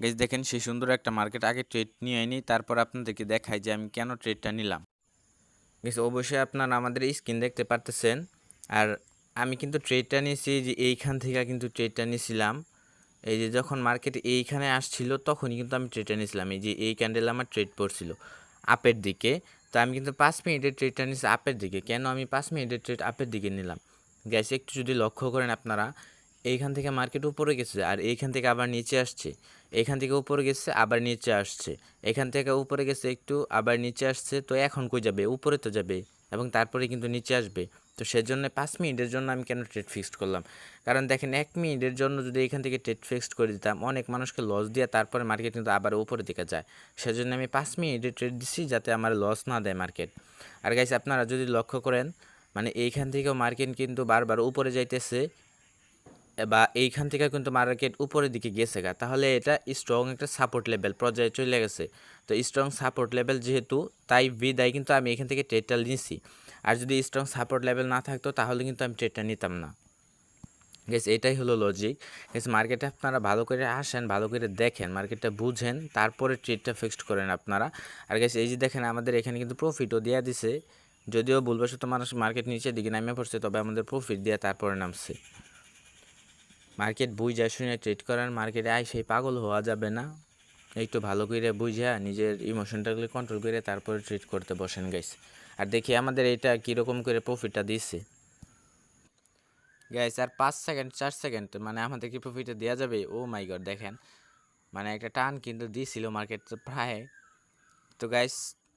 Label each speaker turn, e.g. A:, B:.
A: Guys দেখেন সেই সুন্দর একটা মার্কেট আগে ট্রেড নিয়ে আইনি, তারপর আপনাদেরকে দেখাই যে আমি কেন ট্রেডটা নিলাম। গাইস অবশ্যই আপনারা আমাদের স্ক্রিন দেখতে পারতেছেন। আর আমি কিন্তু ট্রেডটা নিয়েছি যে এইখান থেকে কিন্তু ট্রেডটা নিয়েছিলাম। এই যে যখন মার্কেট এইখানে আসছিল তখনই কিন্তু আমি ট্রেডটা নিয়েছিলাম। এই যে এই ক্যান্ডেল আমার ট্রেড পড়ছিল আপের দিকে। তো আমি কিন্তু 5 মিনিটের ট্রেডটা নিয়েছি আপের দিকে। কেন আমি 5 মিনিটের ট্রেড আপের দিকে নিলাম? গ্যাস একটু যদি লক্ষ্য করেন আপনারা, এইখান থেকে মার্কেট উপরে গেছে আর এইখান থেকে আবার নিচে আসছে, এখান থেকে উপরে গেছে আবার নিচে আসছে, এখান থেকে উপরে গেছে একটু আবার নিচে আসছে। তো এখন কই যাবে? উপরে তো যাবে এবং তারপরে কিন্তু নিচে আসবে। তো সেজন্য 5 মিনিটের জন্য আমি কেন ট্রেড ফিক্সড করলাম? কারণ দেখেন 1 মিনিটের জন্য যদি এখান থেকে ট্রেড ফিক্সড করে দিতাম, অনেক মানুষকে লস দিয়ে তারপরে মার্কেট কিন্তু আবার উপরের দিকে যায়। সেজন্য আমি 5 মিনিটের ট্রেড দিচ্ছি যাতে আমার লস না দেয় মার্কেট। আর গাইস আপনারা যদি লক্ষ্য করেন, মানে এইখান থেকেও মার্কেট কিন্তু বারবার উপরে যাইতেছে বা এইখান থেকে কিন্তু মার্কেট উপরের দিকে গেছে গা, তাহলে এটা স্ট্রং একটা সাপোর্ট লেভেল পর্যায়ে চলে গেছে। তো স্ট্রং সাপোর্ট লেভেল যেহেতু, তাই বিদায় কিন্তু আমি এখান থেকে ট্রেডটা নিয়েছি। আর যদি স্ট্রং সাপোর্ট লেভেল না থাকতো তাহলে কিন্তু আমি ট্রেডটা নিতাম না। গেস এটাই হলো লজিক। গেস মার্কেটে আপনারা ভালো করে আসেন, ভালো করে দেখেন, মার্কেটটা বুঝেন, তারপরে ট্রেডটা ফিক্সড করেন আপনারা। আর গেস এই যে দেখেন আমাদের এখানে কিন্তু প্রফিটও দেওয়া দিছে, যদিও ভুলবশত মানুষ মার্কেট নিচের দিকে নামে পড়ছে, তবে আমাদের প্রফিট দেওয়া তারপরে নামছে। মার্কেট বুঝা শুনে ট্রেড করার, মার্কেটে আই সেই পাগল হওয়া যাবে না। একটু ভালো করে বুঝা নিজের ইমোশনটাকে কন্ট্রোল করে তারপরে ট্রেড করতে বসেন গাইস। আর দেখি আমাদের এটা কীরকম করে প্রফিটটা দিচ্ছে গাইস। আর 5 সেকেন্ড 4 সেকেন্ড মানে আমাদের কি প্রফিটে দেওয়া যাবে? ও মাই গড দেখেন, মানে একটা টান কিন্তু দিছিল মার্কেট প্রায়। তো গাইস